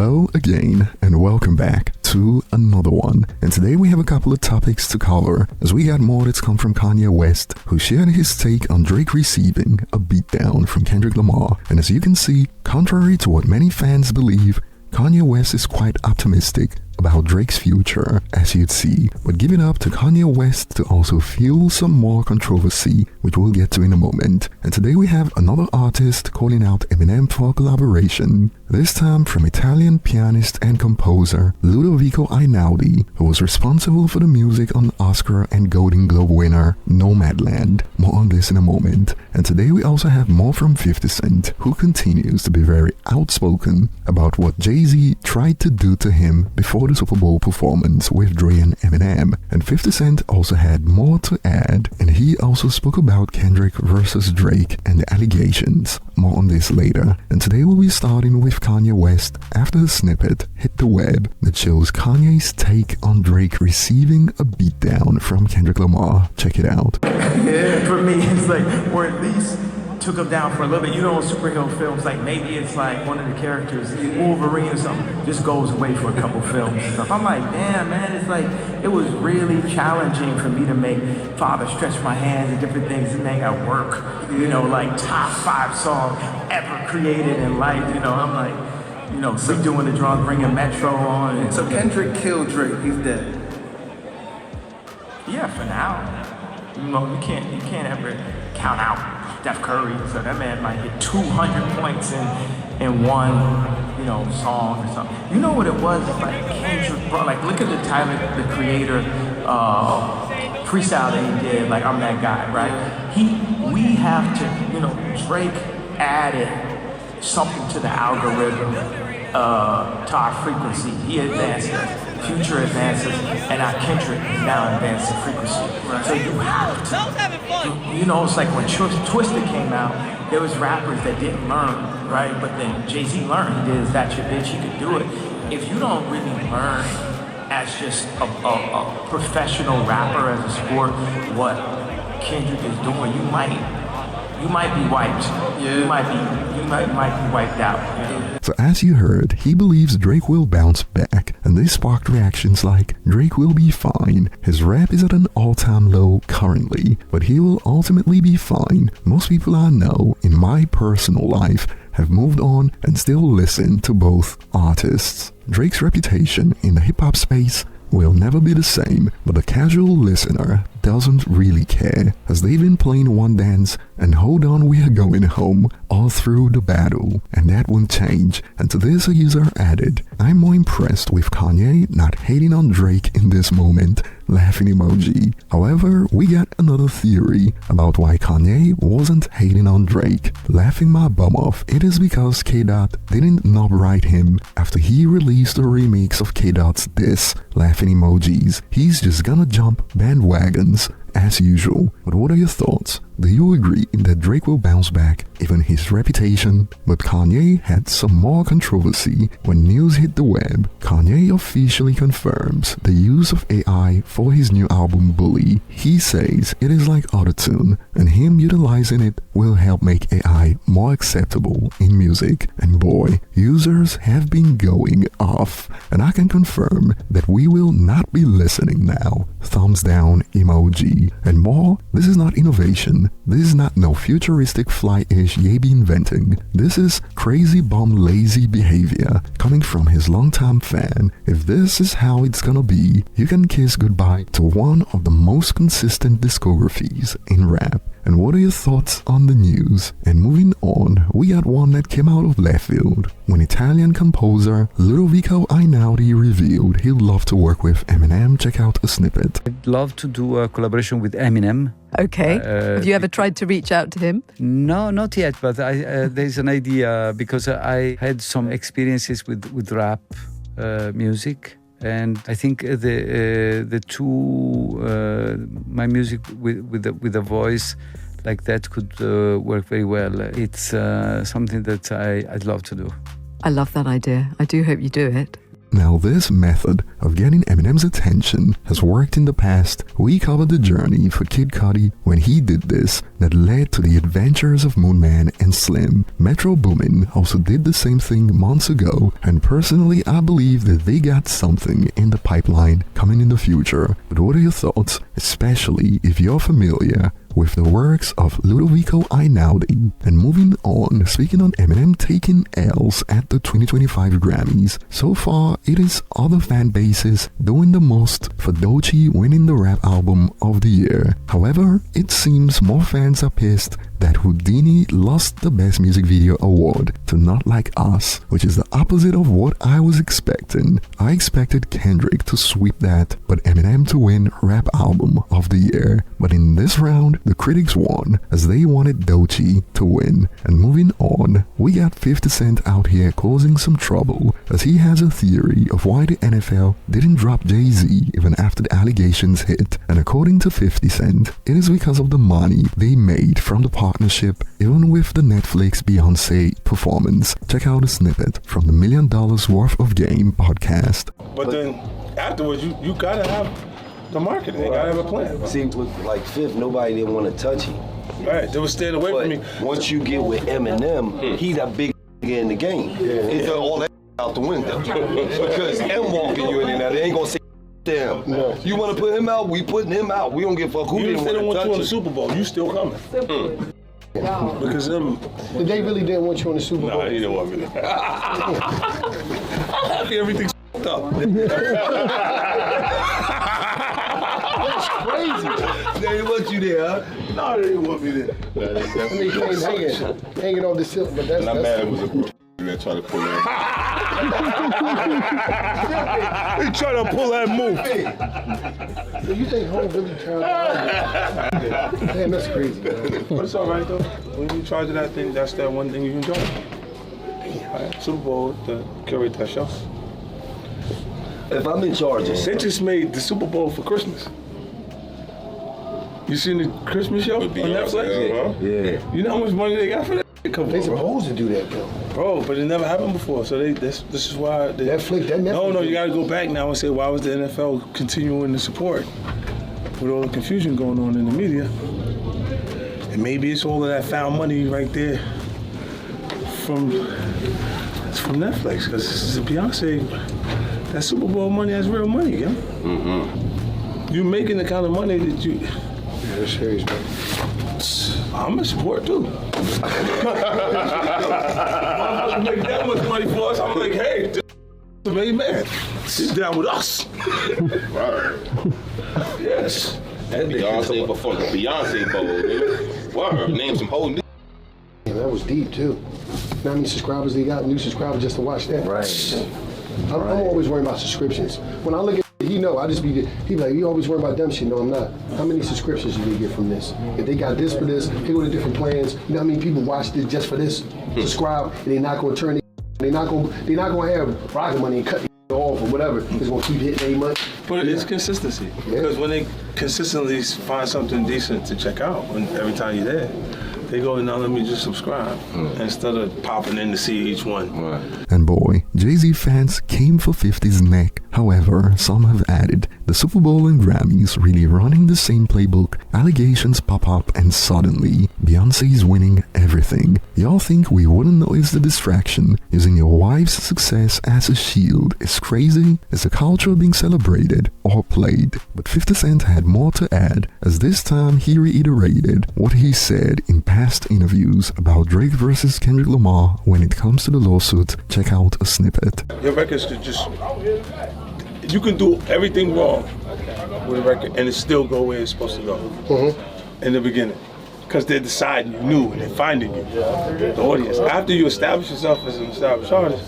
Hello again, and welcome back to another one. And today we have a couple of topics to cover, as we got more that's come from Kanye West, who shared his take on Drake receiving a beatdown from Kendrick Lamar. And as you can see, contrary to what many fans believe, Kanye West is quite optimistic about Drake's future, as you'd see, but giving up to Kanye West to also fuel some more controversy, which we'll get to in a moment. And today we have another artist calling out Eminem for a collaboration, this time from Italian pianist and composer Ludovico Einaudi, who was responsible for the music on Oscar and Golden Globe winner Nomadland. More on this in a moment. And today we also have more from 50 Cent, who continues to be very outspoken about what Jay-Z tried to do to him before the Super Bowl performance with Dre and Eminem. And 50 Cent also had more to add, and he also spoke about Kendrick versus Drake and the allegations. More on this later. And today we'll be starting with Kanye West after the snippet hit the web that shows Kanye's take on Drake receiving a beatdown from Kendrick Lamar. Check it out. Yeah, for me it's like, or at least took him down for a little bit. You know, in superhero films, like maybe it's like one of the characters, Wolverine or something, just goes away for a couple films and stuff. I'm like, damn, man, it's like, it was really challenging for me to make Father Stretch My Hands and different things and make it work. You know, like top 5 song ever created in life. You know, I'm like, you know, so doing the drums, bringing Metro on. And so Kendrick killed Drake, he's dead. Yeah, for now. You know, you can't ever count out Steph Curry, so that man might hit 200 points in one, you know, song or something. You know what it was? It's like Kendrick, bro, like look at the Tyler, the Creator, freestyle that he did, like I'm that guy, right? We have to, you know, Drake added something to the algorithm, to our frequency. He advanced it. Future advances, and our Kendrick is now advancing frequency. Right. So you have to, you know, it's like when Twisted came out, there was rappers that didn't learn, right? But then Jay-Z learned. He did Is That Your Bitch? He could do it. If you don't really learn as just a professional rapper, as a sport, what Kendrick is doing, you might be wiped. Yeah. You might be wiped out. You know? So as you heard, he believes Drake will bounce back, and this sparked reactions like, Drake will be fine, his rap is at an all-time low currently, but he will ultimately be fine. Most people I know in my personal life have moved on and still listen to both artists. Drake's reputation in the hip-hop space will never be the same, but the casual listener doesn't really care, as they've been playing One Dance and Hold On We're Going Home all through the battle, and that won't change. And to this, a user added, I'm more impressed with Kanye not hating on Drake in this moment, laughing emoji. However, we got another theory about why Kanye wasn't hating on Drake. Laughing my bum off, it is because K-Dot didn't knob right him after he released a remix of K-Dot's diss, laughing emojis. He's just gonna jump bandwagons as usual. But what are your thoughts? Do you agree that Drake will bounce back, even his reputation? But Kanye had some more controversy when news hit the web. Kanye officially confirms the use of AI for his new album Bully. He says it is like autotune, and him utilizing it will help make AI more acceptable in music. And boy, users have been going off, and I can confirm that we will not be listening now. Thumbs down emoji. And more, this is not innovation. This is not no futuristic fly-ish ye be inventing. This is crazy bum lazy behavior coming from his longtime fan. If this is how it's gonna be, you can kiss goodbye to one of the most consistent discographies in rap. And what are your thoughts on the news? And moving on, we got one that came out of left field when Italian composer Ludovico Einaudi revealed he'd love to work with Eminem. Check out a snippet. I'd love to do a collaboration with Eminem. Okay. Have you ever tried to reach out to him? No, not yet, but there's an idea because I had some experiences with rap music. And I think the two, my music with a voice like that could work very well. It's something that I'd love to do. I love that idea. I do hope you do it. Now this method of getting Eminem's attention has worked in the past. We covered the journey for Kid Cudi when he did this that led to the adventures of Moonman and Slim. Metro Boomin also did the same thing months ago, and personally I believe that they got something in the pipeline coming in the future. But what are your thoughts, especially if you're familiar with the works of Ludovico Einaudi? And moving on, speaking on Eminem taking L's at the 2025 Grammys, so far it is other fan bases doing the most for Doechii winning the rap album of the year. However, it seems more fans are pissed that Houdini lost the Best Music Video award to Not Like Us, which is the opposite of what I was expecting. I expected Kendrick to sweep that, but Eminem to win Rap Album of the Year. But in this round, the critics won, as they wanted Doechii to win. And moving on, we got 50 Cent out here causing some trouble, as he has a theory of why the NFL didn't drop Jay-Z even after the allegations hit. And according to 50 Cent, it is because of the money they made from the partnership, even with the Netflix Beyonce performance. Check out a snippet from the $1 Million Worth of Game podcast. But then afterwards, you gotta have the marketing. You gotta have a plan. See, with like Fifth, nobody didn't want to touch him. Right, they were staying away from me. Once you get with Eminem, he that big in the game. It's all that out the window. Because M walking you in there, they ain't gonna say damn. No. You want to put him out? We putting him out. We don't give a fuck who Even if they don't want you on the it. Super Bowl, you still coming. Because them. They really didn't want you on the Super Bowl. Nah, he didn't want me there. I'm happy everything's up. That's crazy. They didn't want you there, huh? No, they didn't want me there. And they came hanging off the silk, but that's. And I'm mad it was a that tried to pull that. He trying to pull that move. So you think Home really tried to Damn, that's crazy, man. But it's all right, though. When you charge that thing, that's that one thing you enjoy. Right. Super Bowl, to curate that show. If I'm in charge, They just made the Super Bowl for Christmas. You seen the Christmas show on Netflix? yeah. You know how much money they got for that? They supposed to do that, though. Bro, but it never happened before. So this is why. Netflix. No, you got to go back now and say, why was the NFL continuing to support with all the confusion going on in the media? And maybe it's all of that found money right there from Netflix, because this is a Beyonce. That Super Bowl money, that's real money, yo. Mm-hmm. You're making the kind of money that you. Yeah, that's serious, man. I'm a support too. I'm make that much money for us. I'm like, hey, this is made man. He's down with us. Word. Yes. That Beyonce before the Beyonce Bowl, nigga. Word. Name some whole new. Yeah, that was deep too. You know how many subscribers they got? New subscribers just to watch that. Right. I'm always worrying about subscriptions. When I look at I just be like, you always worry about dumb shit. No, I'm not. How many subscriptions you they get from this? If they got this for this, they go to different plans. You know how many people watch this just for this? Subscribe, and they're not gonna turn it. They're not gonna have rocket money and cut it off or whatever. It's gonna keep hitting their money. But it's consistency. Because when they consistently find something decent to check out, every time you're there, they go, now let me just subscribe, instead of popping in to see each one. And boy, Jay-Z fans came for 50's neck. However, some have added, the Super Bowl and Grammys really running the same playbook. Allegations pop up and suddenly, Beyonce's winning everything. Y'all think we wouldn't notice the distraction? Using your wife's success as a shield is crazy? Is the culture being celebrated or played? But 50 Cent had more to add, as this time he reiterated what he said in past interviews about Drake versus Kendrick Lamar when it comes to the lawsuit. Check out a snippet. Your records could just, you can do everything wrong with a record and it still go where it's supposed to go in the beginning. Because they're deciding you new and they're finding you, the audience. After you establish yourself as an established artist,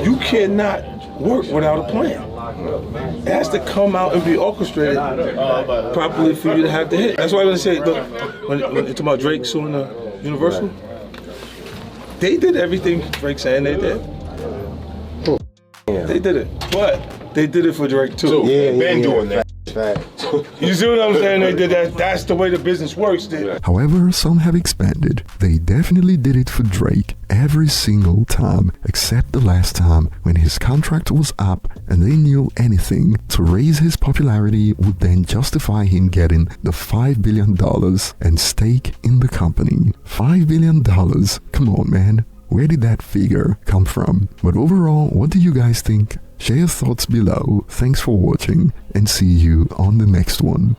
you cannot work without a plan. It has to come out and be orchestrated properly for you to have the hit. That's why when I say, look, when you talk about Drake suing the Universal, they did everything Drake saying they did. They did it, but they did it for Drake too. Been doing that. You see what I'm saying? That's the way the business works. However, some have expanded. They definitely did it for Drake every single time, except the last time when his contract was up and they knew anything to raise his popularity would then justify him getting the $5 billion and stake in the company. $5 billion? Come on, man. Where did that figure come from? But overall, what do you guys think? Share your thoughts below. Thanks for watching and see you on the next one.